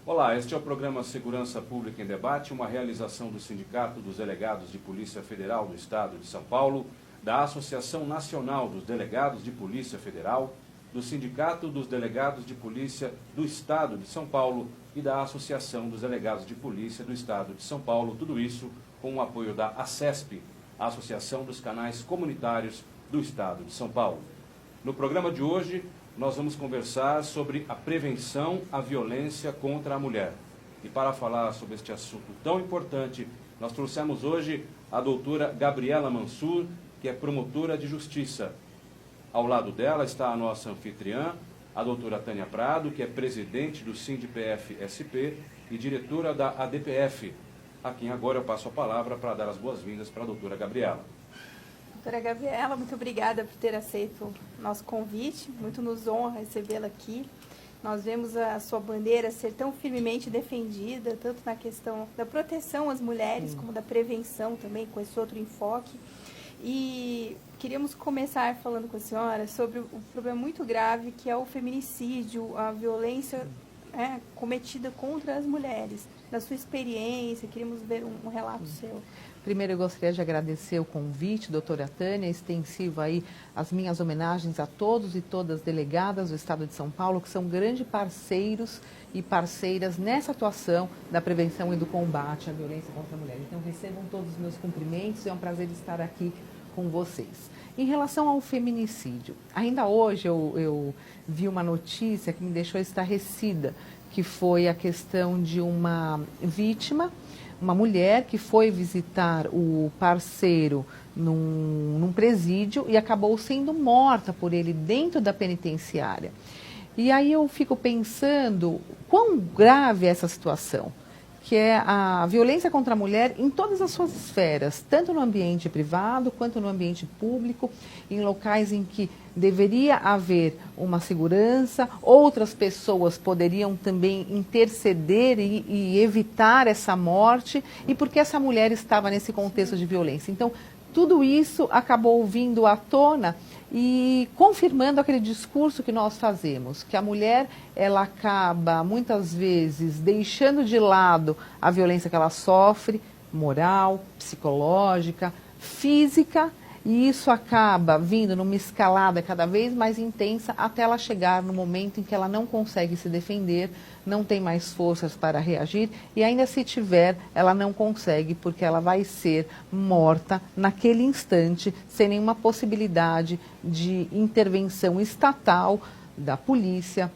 Olá, este é o programa Segurança Pública em Debate, uma realização do Sindicato dos Delegados de Polícia Federal do Estado de São Paulo, da Associação Nacional dos Delegados de Polícia Federal, do Sindicato dos Delegados de Polícia do Estado de São Paulo e da Associação dos Delegados de Polícia do Estado de São Paulo, tudo isso com o apoio da ACESP, a Associação dos Canais Comunitários do Estado de São Paulo. No programa de hoje, nós vamos conversar sobre a prevenção à violência contra a mulher. E para falar sobre este assunto tão importante, nós trouxemos hoje a doutora Gabriela Mansur, que é promotora de justiça. Ao lado dela está a nossa anfitriã, a doutora Tânia Prado, que é presidente do SINDPF-SP e diretora da ADPF, a quem agora eu passo a palavra para dar as boas-vindas para a doutora Gabriela. Doutora Gabriela, muito obrigada por ter aceito o nosso convite, muito nos honra recebê-la aqui. Nós vemos a sua bandeira ser tão firmemente defendida, tanto na questão da proteção às mulheres, como da prevenção também, com esse outro enfoque. E queríamos começar falando com a senhora sobre o problema muito grave que é o feminicídio, a violência cometida contra as mulheres. Na sua experiência, queríamos ver um relato seu. Primeiro, eu gostaria de agradecer o convite, doutora Tânia, extensivo aí as minhas homenagens a todos e todas delegadas do Estado de São Paulo, que são grandes parceiros e parceiras nessa atuação da prevenção e do combate à violência contra a mulher. Então, recebam todos os meus cumprimentos, é um prazer estar aqui com vocês. Em relação ao feminicídio, ainda hoje eu vi uma notícia que me deixou estarrecida, que foi a questão de uma vítima, uma mulher que foi visitar o parceiro num presídio e acabou sendo morta por ele dentro da penitenciária. E aí eu fico pensando quão grave é essa situação, que é a violência contra a mulher em todas as suas esferas, tanto no ambiente privado quanto no ambiente público, em locais em que deveria haver uma segurança, outras pessoas poderiam também interceder e evitar essa morte, e porque essa mulher estava nesse contexto de violência. Então, tudo isso acabou vindo à tona e confirmando aquele discurso que nós fazemos, que a mulher, ela acaba muitas vezes deixando de lado a violência que ela sofre, moral, psicológica, física, e isso acaba vindo numa escalada cada vez mais intensa até ela chegar no momento em que ela não consegue se defender, não tem mais forças para reagir e ainda se tiver, ela não consegue porque ela vai ser morta naquele instante, sem nenhuma possibilidade de intervenção estatal da polícia,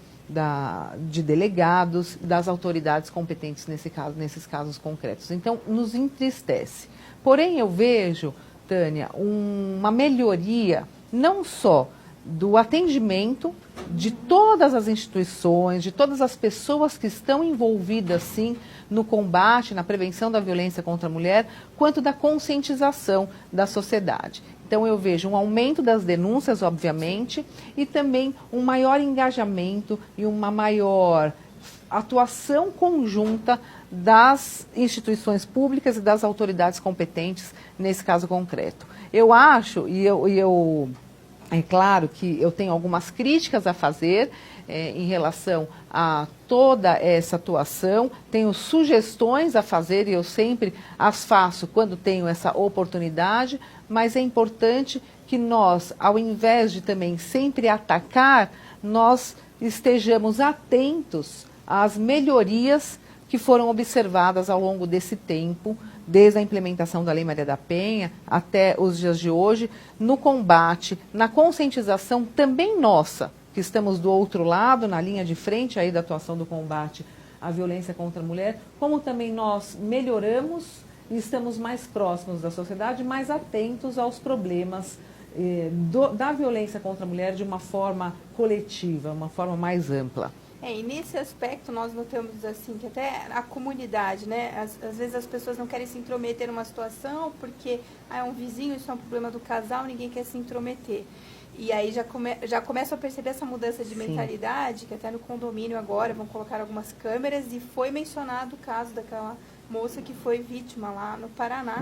de delegados, das autoridades competentes nesses casos concretos. Então, nos entristece. Porém, eu vejo, Tânia, uma melhoria não só do atendimento de todas as instituições, de todas as pessoas que estão envolvidas, sim, no combate, na prevenção da violência contra a mulher, quanto da conscientização da sociedade. Então, eu vejo um aumento das denúncias, obviamente, e também um maior engajamento e uma maior atuação conjunta das instituições públicas e das autoridades competentes nesse caso concreto. Eu acho, é claro que eu tenho algumas críticas a fazer em relação a toda essa atuação, tenho sugestões a fazer e eu sempre as faço quando tenho essa oportunidade, mas é importante que nós, ao invés de também sempre atacar, nós estejamos atentos às melhorias que foram observadas ao longo desse tempo, desde a implementação da Lei Maria da Penha até os dias de hoje, no combate, na conscientização também nossa, que estamos do outro lado, na linha de frente aí da atuação do combate à violência contra a mulher, como também nós melhoramos e estamos mais próximos da sociedade, mais atentos aos problemas da violência contra a mulher de uma forma coletiva, uma forma mais ampla. E nesse aspecto nós notamos assim que até a comunidade, né, às vezes as pessoas não querem se intrometer numa situação porque é um vizinho, isso é um problema do casal, ninguém quer se intrometer. E aí já começam a perceber essa mudança de mentalidade, que até no condomínio agora vão colocar algumas câmeras e foi mencionado o caso daquela moça que foi vítima lá no Paraná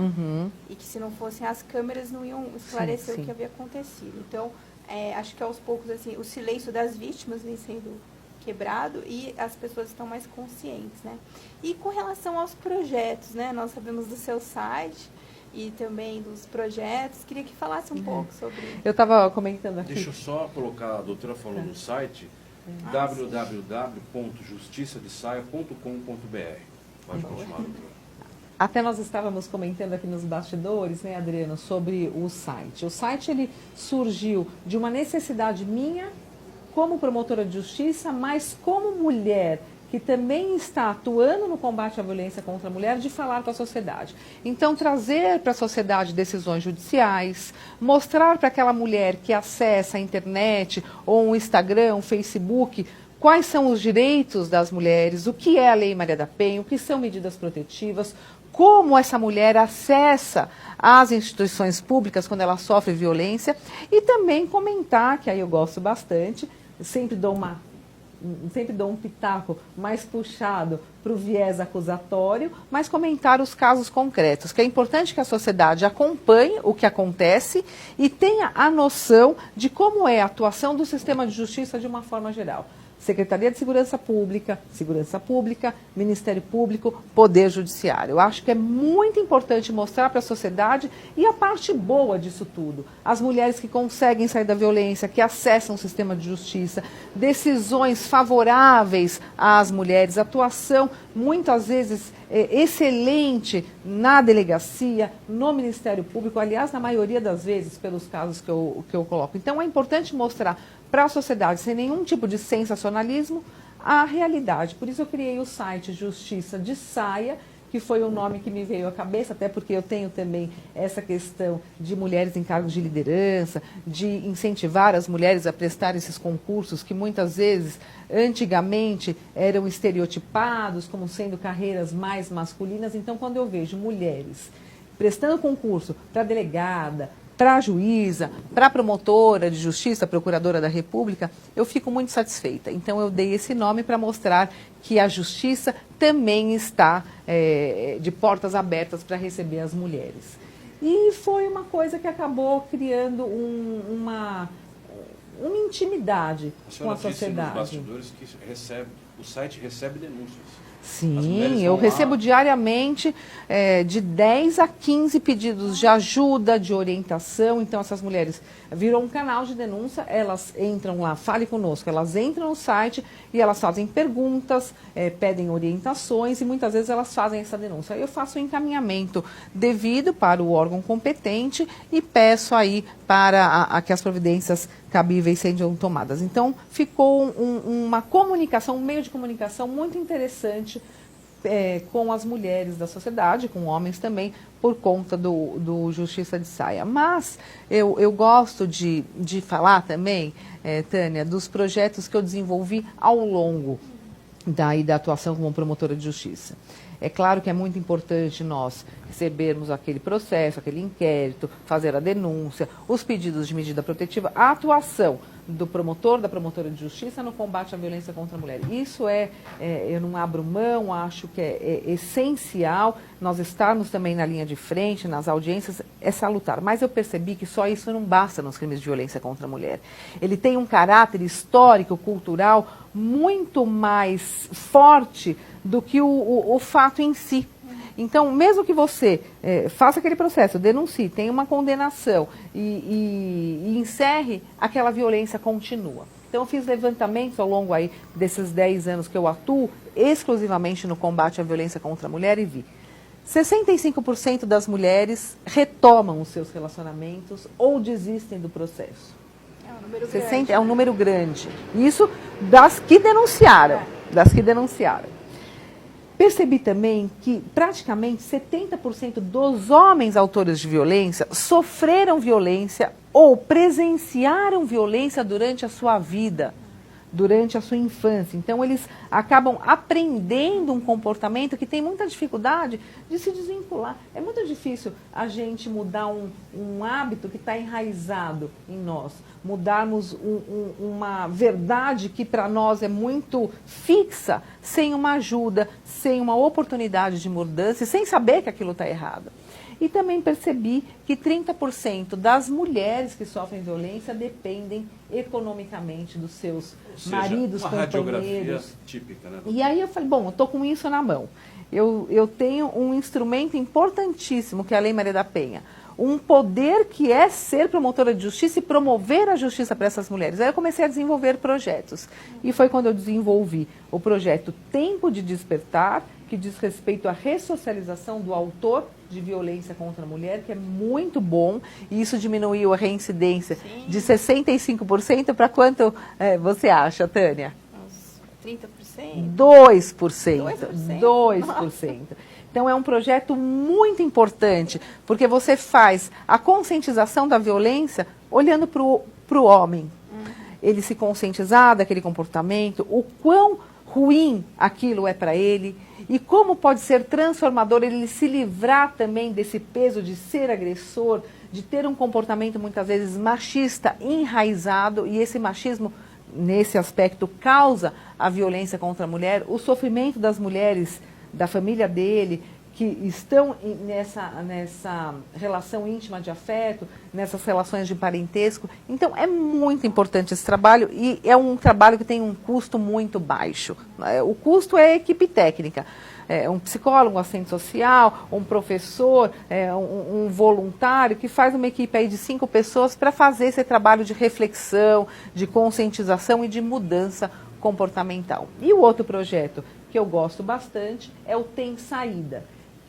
e que se não fossem as câmeras não iam esclarecer o que havia acontecido. Então, acho que aos poucos assim, o silêncio das vítimas vem sendo quebrado e as pessoas estão mais conscientes, né? E com relação aos projetos, né? Nós sabemos do seu site e também dos projetos. Queria que falasse um pouco sobre... Eu estava comentando aqui. Deixa eu só colocar, a doutora falou no site, www.justiçadesaia.com.br. Pode continuar, doutora. Até nós estávamos comentando aqui nos bastidores, né, Adriano, sobre o site. O site ele surgiu de uma necessidade minha como promotora de justiça, mas como mulher que também está atuando no combate à violência contra a mulher, de falar com a sociedade. Então, trazer para a sociedade decisões judiciais, mostrar para aquela mulher que acessa a internet, ou um Instagram, um Facebook, quais são os direitos das mulheres, o que é a Lei Maria da Penha, o que são medidas protetivas, como essa mulher acessa as instituições públicas quando ela sofre violência, e também comentar, que aí eu gosto bastante, sempre dou um pitaco mais puxado para o viés acusatório, mas comentar os casos concretos, que é importante que a sociedade acompanhe o que acontece e tenha a noção de como é a atuação do sistema de justiça de uma forma geral. Secretaria de Segurança Pública, Ministério Público, Poder Judiciário. Eu acho que é muito importante mostrar para a sociedade e a parte boa disso tudo. As mulheres que conseguem sair da violência, que acessam o sistema de justiça, decisões favoráveis às mulheres, atuação muitas vezes excelente na delegacia, no Ministério Público, aliás, na maioria das vezes, pelos casos que eu coloco. Então, é importante mostrar para a sociedade, sem nenhum tipo de sensacionalismo, a realidade. Por isso eu criei o site Justiça de Saia, que foi o nome que me veio à cabeça, até porque eu tenho também essa questão de mulheres em cargos de liderança, de incentivar as mulheres a prestar esses concursos que muitas vezes, antigamente, eram estereotipados como sendo carreiras mais masculinas. Então, quando eu vejo mulheres prestando concurso para delegada, para a juíza, para a promotora de justiça, procuradora da República, eu fico muito satisfeita. Então, eu dei esse nome para mostrar que a justiça também está de portas abertas para receber as mulheres. E foi uma coisa que acabou criando uma intimidade com a sociedade. Nos bastidores que o site recebe denúncias. Sim, eu recebo diariamente de 10 a 15 pedidos de ajuda, de orientação. Então, essas mulheres viram um canal de denúncia, elas entram lá, fale conosco, elas entram no site e elas fazem perguntas, pedem orientações e muitas vezes elas fazem essa denúncia. Eu faço o encaminhamento devido para o órgão competente e peço aí para que as providências cabíveis sejam tomadas. Então, ficou uma comunicação, um meio de comunicação muito interessante com as mulheres da sociedade, com homens também, por conta do Justiça de Saia. Mas eu gosto de falar também, Tânia, dos projetos que eu desenvolvi ao longo da atuação como promotora de justiça. É claro que é muito importante nós recebermos aquele processo, aquele inquérito, fazer a denúncia, os pedidos de medida protetiva, a atuação do promotor, da promotora de justiça no combate à violência contra a mulher. Isso eu não abro mão, acho que é essencial nós estarmos também na linha de frente, nas audiências, é salutar. Mas eu percebi que só isso não basta nos crimes de violência contra a mulher. Ele tem um caráter histórico, cultural, muito mais forte do que o fato em si. Então, mesmo que você faça aquele processo, denuncie, tenha uma condenação e encerre, aquela violência continua. Então, eu fiz levantamentos ao longo aí desses 10 anos que eu atuo exclusivamente no combate à violência contra a mulher e vi 65% das mulheres retomam os seus relacionamentos ou desistem do processo. É um número grande. É um número grande. Isso das que denunciaram. Percebi também que praticamente 70% dos homens autores de violência sofreram violência ou presenciaram violência durante a sua vida, durante a sua infância. Então, eles acabam aprendendo um comportamento que tem muita dificuldade de se desvincular. É muito difícil a gente mudar um hábito que está enraizado em nós, mudarmos uma verdade que para nós é muito fixa, sem uma ajuda, sem uma oportunidade de mudança e sem saber que aquilo está errado. E também percebi que 30% das mulheres que sofrem violência dependem economicamente dos seus maridos, uma companheiros. radiografia típica, né? E aí eu falei, bom, eu estou com isso na mão. Eu tenho um instrumento importantíssimo, que é a Lei Maria da Penha. Um poder que é ser promotora de justiça e promover a justiça para essas mulheres. Aí eu comecei a desenvolver projetos. E foi quando eu desenvolvi o projeto Tempo de Despertar, que diz respeito à ressocialização do autor de violência contra a mulher, que é muito bom. E isso diminuiu a reincidência de 65% para quanto você acha, Tânia? Uns 30%? 2%. 2%? 2%. Então, é um projeto muito importante, porque você faz a conscientização da violência olhando para o homem. Ele se conscientizar daquele comportamento, o quão ruim aquilo é para ele e como pode ser transformador ele se livrar também desse peso de ser agressor, de ter um comportamento muitas vezes machista, enraizado, e esse machismo, nesse aspecto, causa a violência contra a mulher, o sofrimento das mulheres, da família dele, que estão nessa relação íntima de afeto, nessas relações de parentesco. Então, é muito importante esse trabalho e é um trabalho que tem um custo muito baixo. O custo é a equipe técnica. Um psicólogo, um assistente social, um professor, um voluntário que faz uma equipe aí de 5 pessoas para fazer esse trabalho de reflexão, de conscientização e de mudança comportamental. E o outro projeto que eu gosto bastante é o Tem Saída,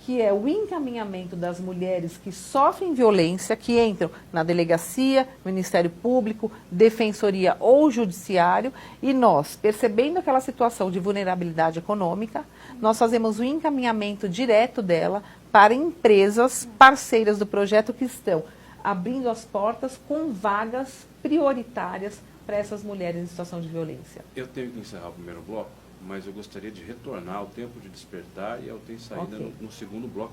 que é o encaminhamento das mulheres que sofrem violência, que entram na delegacia, Ministério Público, Defensoria ou Judiciário, e nós, percebendo aquela situação de vulnerabilidade econômica, nós fazemos o encaminhamento direto dela para empresas parceiras do projeto que estão abrindo as portas com vagas prioritárias para essas mulheres em situação de violência. Eu tenho que encerrar o primeiro bloco, mas eu gostaria de retornar ao Tempo de Despertar e ao Tem Saída no segundo bloco,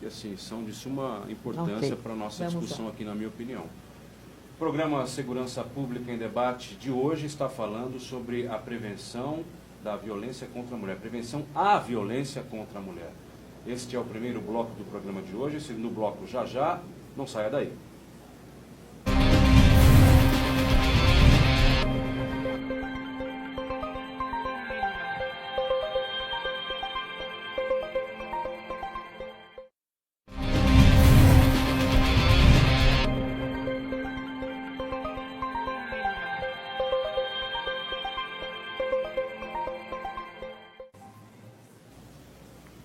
que assim são de suma importância para a nossa discussão aqui, na minha opinião. O programa Segurança Pública em Debate de hoje está falando sobre a prevenção da violência contra a mulher, prevenção à violência contra a mulher. Este é o primeiro bloco do programa de hoje, o segundo bloco já, não saia daí.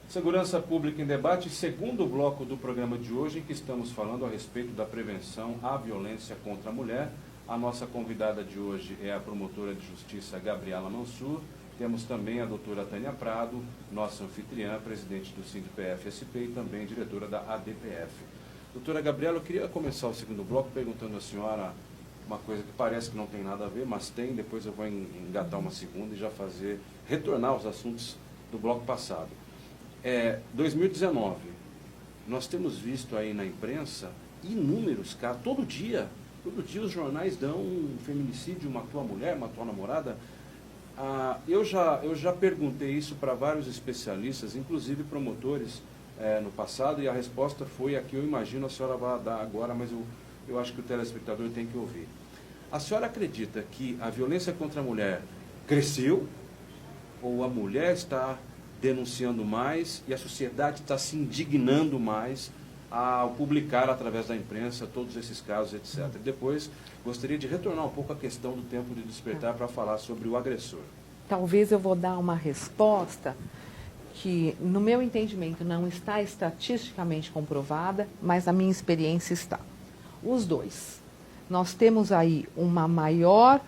Segurança Pública em Debate, segundo bloco do programa de hoje, em que estamos falando a respeito da prevenção à violência contra a mulher. A nossa convidada de hoje é a promotora de justiça Gabriela Mansur. Temos também a doutora Tânia Prado, nossa anfitriã, presidente do SINDPF-SP e também diretora da ADPF. Doutora Gabriela, eu queria começar o segundo bloco perguntando à senhora uma coisa que parece que não tem nada a ver, mas tem. Depois eu vou engatar uma segunda e já retornar aos assuntos do bloco passado. 2019, nós temos visto aí na imprensa inúmeros casos, todo dia os jornais dão um feminicídio, matou a mulher, matou a namorada. Eu já perguntei isso para vários especialistas, inclusive promotores, no passado, e a resposta foi a que eu imagino a senhora vai dar agora, mas eu acho que o telespectador tem que ouvir. A senhora acredita que a violência contra a mulher cresceu, ou a mulher está denunciando mais e a sociedade está se indignando mais ao publicar através da imprensa todos esses casos, etc. Depois, gostaria de retornar um pouco à questão do Tempo de Despertar para falar sobre o agressor. Talvez eu vou dar uma resposta que, no meu entendimento, não está estatisticamente comprovada, mas na minha experiência está. Os dois. Nós temos aí uma maior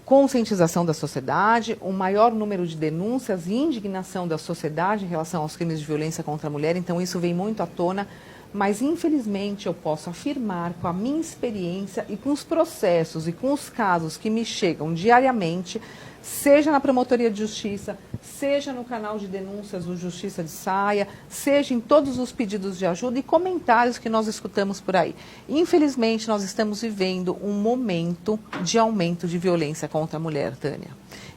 conscientização da sociedade, um maior número de denúncias e indignação da sociedade em relação aos crimes de violência contra a mulher, então isso vem muito à tona, mas infelizmente eu posso afirmar com a minha experiência e com os processos e com os casos que me chegam diariamente, seja na Promotoria de Justiça, seja no canal de denúncias do Justiça de Saia, seja em todos os pedidos de ajuda e comentários que nós escutamos por aí. Infelizmente, nós estamos vivendo um momento de aumento de violência contra a mulher, Tânia.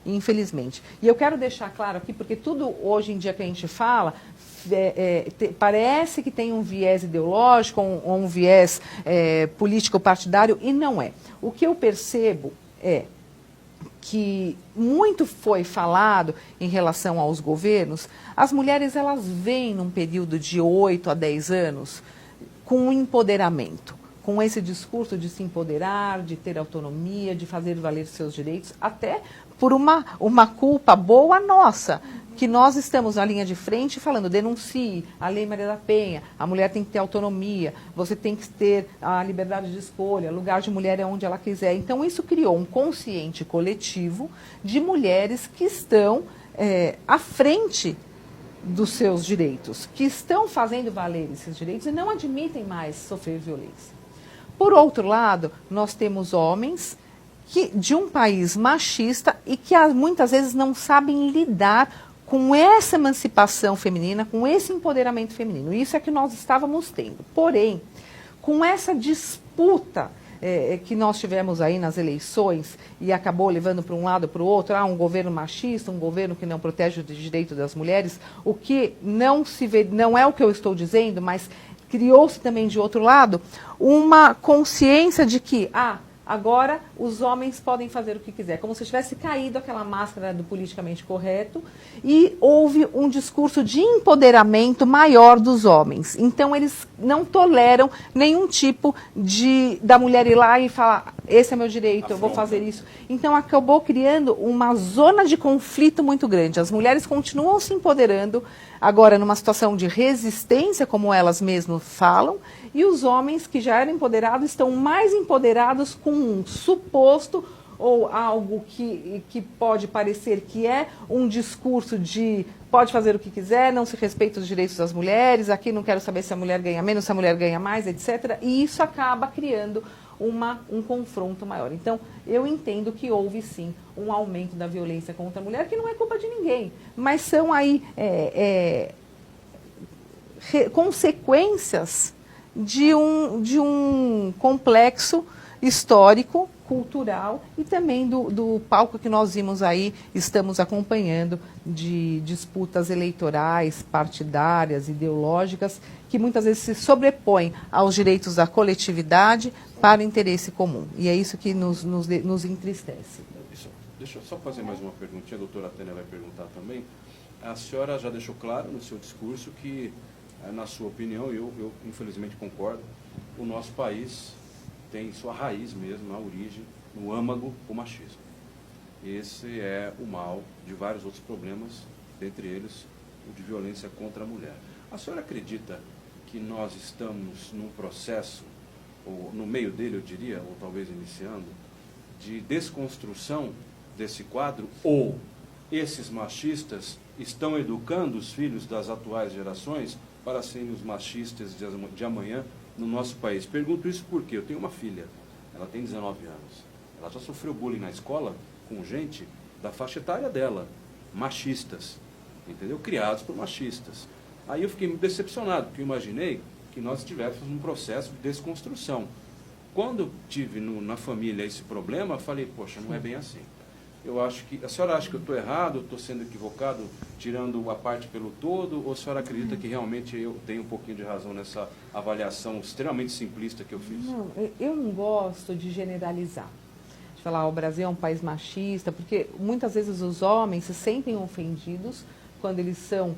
Infelizmente. E eu quero deixar claro aqui, porque tudo hoje em dia que a gente fala, parece que tem um viés ideológico ou um viés político-partidário, e não é. O que eu percebo é que muito foi falado em relação aos governos. As mulheres, elas vêm num período de 8 a 10 anos com um empoderamento, com esse discurso de se empoderar, de ter autonomia, de fazer valer seus direitos, até por uma culpa boa nossa, que nós estamos na linha de frente falando, denuncie a Lei Maria da Penha, a mulher tem que ter autonomia, você tem que ter a liberdade de escolha, lugar de mulher é onde ela quiser. Então, isso criou um consciente coletivo de mulheres que estão à frente dos seus direitos, que estão fazendo valer esses direitos e não admitem mais sofrer violência. Por outro lado, nós temos homens de um país machista e que muitas vezes não sabem lidar com essa emancipação feminina, com esse empoderamento feminino. Isso é que nós estávamos tendo. Porém, com essa disputa que nós tivemos aí nas eleições e acabou levando para um lado para o outro, um governo machista, um governo que não protege o direito das mulheres, o que não se vê, não é o que eu estou dizendo, mas criou-se também de outro lado uma consciência de que, agora os homens podem fazer o que quiser, como se tivesse caído aquela máscara do politicamente correto e houve um discurso de empoderamento maior dos homens. Então eles não toleram nenhum tipo da mulher ir lá e falar, esse é meu direito, eu vou fazer isso. Então acabou criando uma zona de conflito muito grande. As mulheres continuam se empoderando, agora numa situação de resistência, como elas mesmas falam, e os homens que já eram empoderados estão mais empoderados com um suposto ou algo que pode parecer que é um discurso de pode fazer o que quiser, não se respeita os direitos das mulheres, aqui não quero saber se a mulher ganha menos, se a mulher ganha mais, etc. E isso acaba criando um confronto maior. Então, eu entendo que houve sim um aumento da violência contra a mulher, que não é culpa de ninguém, mas são aí consequências de um complexo histórico, cultural e também do palco que nós vimos aí, estamos acompanhando, de disputas eleitorais, partidárias, ideológicas, que muitas vezes se sobrepõem aos direitos da coletividade para o interesse comum. E é isso que nos entristece. Deixa eu só fazer mais uma perguntinha, a doutora Tânia vai perguntar também. A senhora já deixou claro no seu discurso que, na sua opinião, eu infelizmente concordo, o nosso país tem sua raiz mesmo, a origem, no âmago, o machismo. Esse é o mal de vários outros problemas, dentre eles o de violência contra a mulher. A senhora acredita que nós estamos num processo, ou no meio dele eu diria, ou talvez iniciando, de desconstrução desse quadro, ou esses machistas estão educando os filhos das atuais gerações para serem os machistas de amanhã no nosso país? Pergunto isso porque eu tenho uma filha, ela tem 19 anos, ela já sofreu bullying na escola com gente da faixa etária dela, machistas, entendeu? Criados por machistas. Aí eu fiquei muito decepcionado, porque eu imaginei que nós estivéssemos num processo de desconstrução. Quando tive na família esse problema, eu falei, poxa, não é bem assim. Eu acho que, a senhora acha que eu estou errado, estou sendo equivocado, tirando a parte pelo todo, ou a senhora acredita que realmente eu tenho um pouquinho de razão nessa avaliação extremamente simplista que eu fiz? Não, eu não gosto de generalizar. De falar, o Brasil é um país machista, porque muitas vezes os homens se sentem ofendidos quando eles são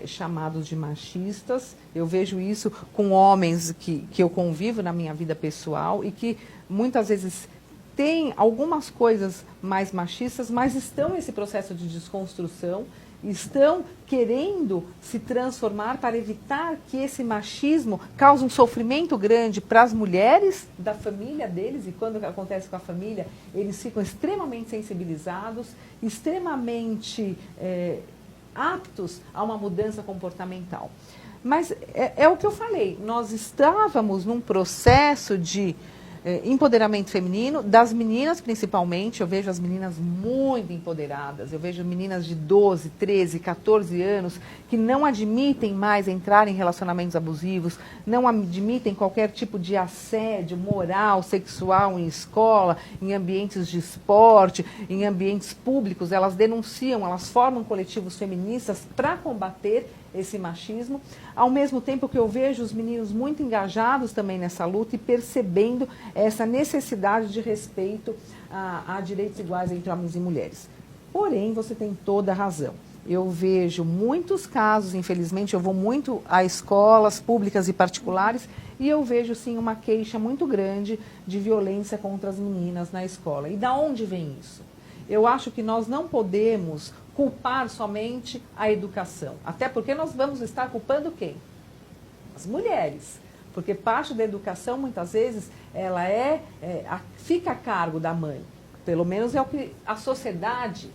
chamados de machistas. Eu vejo isso com homens que eu convivo na minha vida pessoal e que muitas vezes têm algumas coisas mais machistas, mas estão nesse processo de desconstrução, estão querendo se transformar para evitar que esse machismo cause um sofrimento grande para as mulheres da família deles, e quando acontece com a família, eles ficam extremamente sensibilizados, extremamente aptos a uma mudança comportamental. Mas é o que eu falei, nós estávamos num processo de empoderamento feminino, das meninas principalmente. Eu vejo as meninas muito empoderadas, eu vejo meninas de 12, 13, 14 anos que não admitem mais entrar em relacionamentos abusivos, não admitem qualquer tipo de assédio moral, sexual em escola, em ambientes de esporte, em ambientes públicos. Elas denunciam, elas formam coletivos feministas para combater esse machismo. Ao mesmo tempo que eu vejo os meninos muito engajados também nessa luta e percebendo essa necessidade de respeito a direitos iguais entre homens e mulheres. Porém, você tem toda a razão. Eu vejo muitos casos, infelizmente, eu vou muito a escolas públicas e particulares e eu vejo, sim, uma queixa muito grande de violência contra as meninas na escola. E da onde vem isso? Eu acho que nós não podemos culpar somente a educação. Até porque nós vamos estar culpando quem? As mulheres. Porque parte da educação, muitas vezes, ela fica a cargo da mãe. Pelo menos é o que a sociedade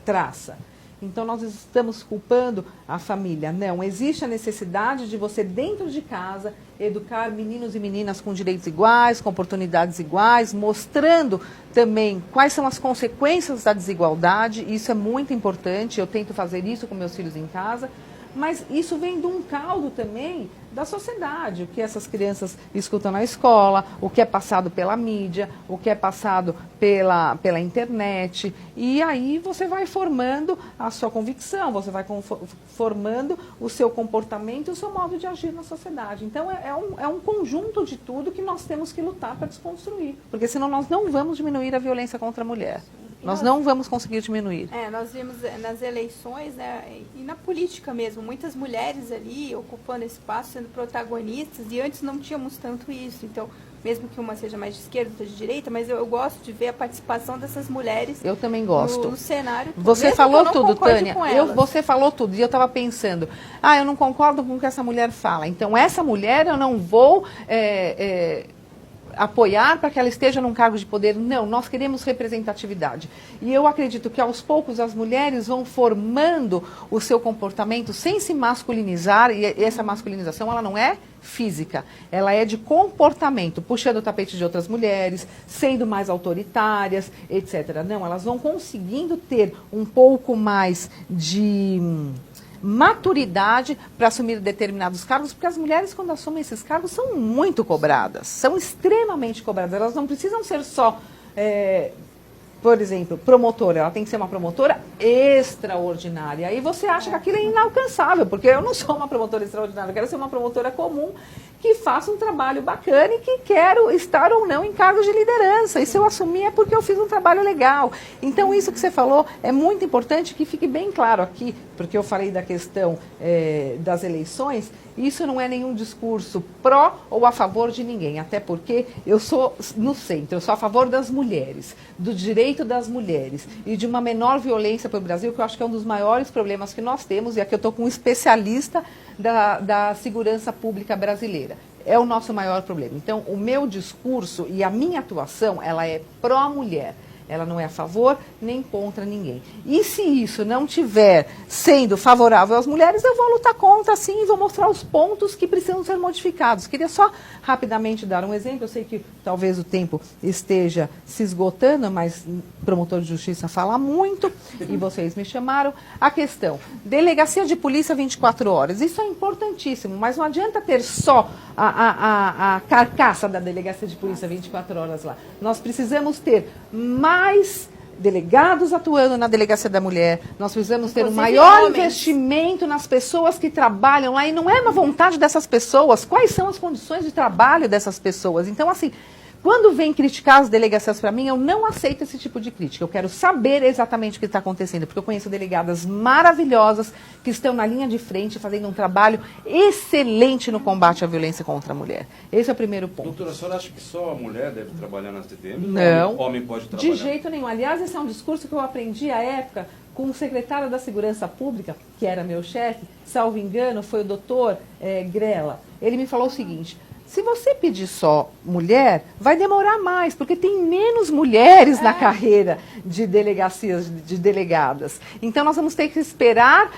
traça. Então, nós estamos culpando a família. Não, existe a necessidade de você, dentro de casa, educar meninos e meninas com direitos iguais, com oportunidades iguais, mostrando também quais são as consequências da desigualdade. Isso é muito importante, eu tento fazer isso com meus filhos em casa. Mas isso vem de um caldo também da sociedade, o que essas crianças escutam na escola, o que é passado pela mídia, o que é passado pela internet. E aí você vai formando a sua convicção, você vai formando o seu comportamento e o seu modo de agir na sociedade. Então é um conjunto de tudo que nós temos que lutar para desconstruir, porque senão nós não vamos diminuir a violência contra a mulher. Nós não vamos conseguir diminuir. Nós vimos nas eleições, né, e na política mesmo, muitas mulheres ali ocupando espaço, sendo protagonistas, e antes não tínhamos tanto isso. Então, mesmo que uma seja mais de esquerda, outra de direita, mas eu gosto de ver a participação dessas mulheres. Eu também gosto. No cenário. Você falou tudo, Tânia. Você falou tudo. E eu estava pensando, eu não concordo com o que essa mulher fala. Então, essa mulher eu não vou apoiar para que ela esteja num cargo de poder. Não, nós queremos representatividade. E eu acredito que aos poucos as mulheres vão formando o seu comportamento sem se masculinizar, e essa masculinização ela não é física, ela é de comportamento, puxando o tapete de outras mulheres, sendo mais autoritárias, etc. Não, elas vão conseguindo ter um pouco mais de maturidade para assumir determinados cargos, porque as mulheres, quando assumem esses cargos, são muito cobradas, são extremamente cobradas. Elas não precisam ser só, por exemplo, promotora, ela tem que ser uma promotora extraordinária. Aí você acha que aquilo é inalcançável, porque eu não sou uma promotora extraordinária, eu quero ser uma promotora comum que faça um trabalho bacana e que quero estar ou não em cargos de liderança. E se eu assumir é porque eu fiz um trabalho legal. Então, isso que você falou é muito importante que fique bem claro aqui, porque eu falei da questão das eleições. Isso não é nenhum discurso pró ou a favor de ninguém, até porque eu sou no centro, eu sou a favor das mulheres, do direito das mulheres e de uma menor violência para o Brasil, que eu acho que é um dos maiores problemas que nós temos, e aqui eu estou com um especialista da segurança pública brasileira. É o nosso maior problema. Então, o meu discurso e a minha atuação, ela é pró-mulher. Ela não é a favor nem contra ninguém. E se isso não estiver sendo favorável às mulheres, eu vou lutar contra, sim, e vou mostrar os pontos que precisam ser modificados. Queria só rapidamente dar um exemplo. Eu sei que talvez o tempo esteja se esgotando, mas o promotor de justiça fala muito, e vocês me chamaram. A questão, delegacia de polícia 24 horas. Isso é importantíssimo, mas não adianta ter só a carcaça da delegacia de polícia 24 horas lá. Nós precisamos ter mais delegados atuando na delegacia da mulher, nós precisamos ter um maior investimento nas pessoas que trabalham lá, e não é uma vontade dessas pessoas, quais são as condições de trabalho dessas pessoas. Então, assim, quando vem criticar as delegacias para mim, eu não aceito esse tipo de crítica. Eu quero saber exatamente o que está acontecendo, porque eu conheço delegadas maravilhosas que estão na linha de frente, fazendo um trabalho excelente no combate à violência contra a mulher. Esse é o primeiro ponto. Doutora, a senhora acha que só a mulher deve trabalhar nas TTM? Não. O homem pode trabalhar? De jeito nenhum. Aliás, esse é um discurso que eu aprendi à época com o secretário da Segurança Pública, que era meu chefe, salvo engano, foi o doutor Grela. Ele me falou o seguinte: se você pedir só mulher, vai demorar mais, porque tem menos mulheres na carreira de delegacias, de delegadas. Então, nós vamos ter que esperar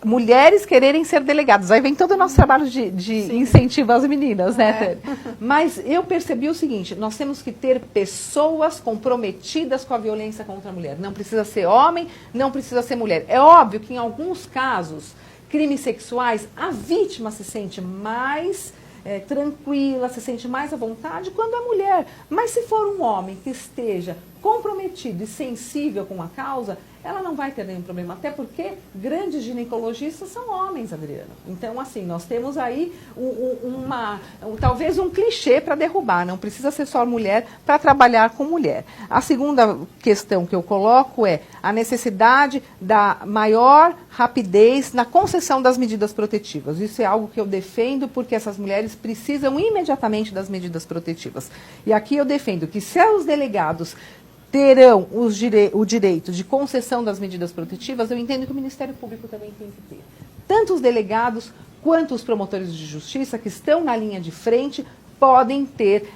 mulheres quererem ser delegadas. Aí vem todo o nosso trabalho de incentivo às meninas, né, Tânia? Mas eu percebi o seguinte: nós temos que ter pessoas comprometidas com a violência contra a mulher. Não precisa ser homem, não precisa ser mulher. É óbvio que em alguns casos, crimes sexuais, a vítima se sente mais tranquila, se sente mais à vontade quando é mulher. Mas se for um homem que esteja comprometido e sensível com a causa, ela não vai ter nenhum problema, até porque grandes ginecologistas são homens, Adriano. Então, assim, nós temos aí talvez um clichê para derrubar, não precisa ser só mulher para trabalhar com mulher. A segunda questão que eu coloco é a necessidade da maior rapidez na concessão das medidas protetivas. Isso é algo que eu defendo porque essas mulheres precisam imediatamente das medidas protetivas. E aqui eu defendo que se os delegados terão o direito de concessão das medidas protetivas, eu entendo que o Ministério Público também tem que ter. Tanto os delegados quanto os promotores de justiça que estão na linha de frente podem ter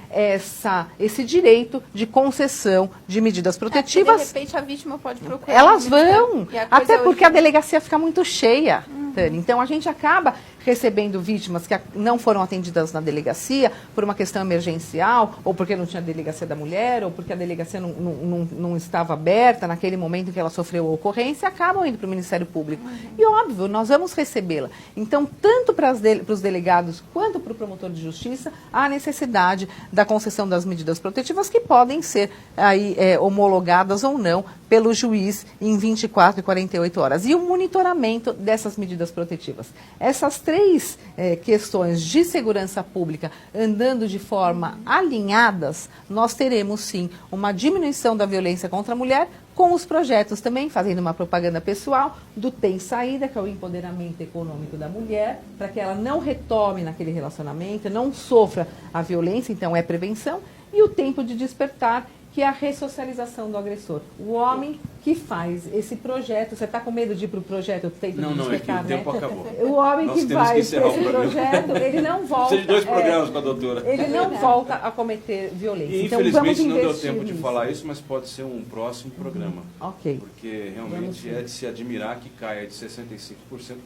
esse direito de concessão de medidas protetivas. De repente a vítima pode procurar. Elas vão, até porque a delegacia fica muito cheia, Tânia. Então a gente acaba recebendo vítimas que não foram atendidas na delegacia por uma questão emergencial, ou porque não tinha delegacia da mulher, ou porque a delegacia não estava aberta naquele momento em que ela sofreu a ocorrência, acabam indo para o Ministério Público. E óbvio, nós vamos recebê-la. Então, tanto para os delegados quanto para o promotor de justiça, há necessidade da concessão das medidas protetivas que podem ser aí, homologadas ou não pelo juiz em 24 e 48 horas. E o monitoramento dessas medidas protetivas. Essas três questões de segurança pública andando de forma alinhadas, nós teremos sim uma diminuição da violência contra a mulher, com os projetos também, fazendo uma propaganda pessoal do Tem Saída, que é o empoderamento econômico da mulher, para que ela não retome naquele relacionamento, não sofra a violência, então é prevenção, e o Tempo de Despertar, que é a ressocialização do agressor. O homem que faz esse projeto, você está com medo de ir para o projeto Tempo de Despertar, né? Não, é que o tempo acabou. O homem que faz esse projeto, ele não volta... Precisa de 2 programas com a doutora. Ele não volta a cometer violência. E, então, infelizmente vamos não deu tempo de nisso. falar isso, mas pode ser um próximo programa. Ok. Porque realmente é de se admirar que caia de 65%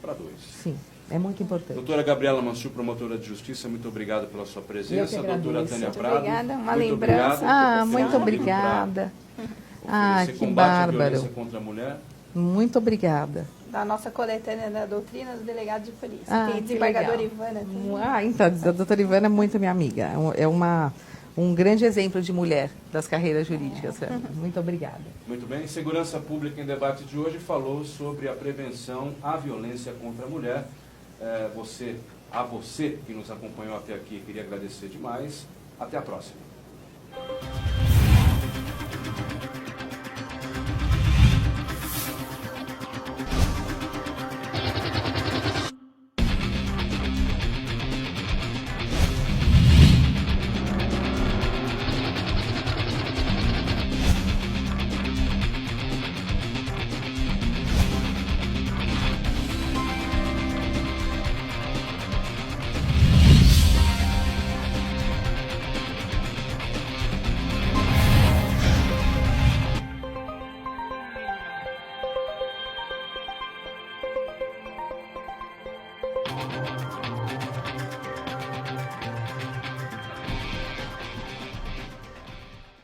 para 2%. Sim. É muito importante. Doutora Gabriela Mansur, promotora de justiça, muito obrigado pela sua presença. Doutora Tânia Prado. Obrigada, uma muito lembrança. Obrigado, muito obrigada. Que combate bárbaro. à violência contra a mulher. Muito obrigada. Da nossa coletânea da doutrina do delegado de polícia. Tem a que desembargadora legal. Ivana também. Então, a doutora Ivana é muito minha amiga. É um grande exemplo de mulher das carreiras jurídicas. Muito obrigada. Muito bem. Segurança Pública em Debate de hoje falou sobre a prevenção à violência contra a mulher. A você que nos acompanhou até aqui, queria agradecer demais. Até a próxima.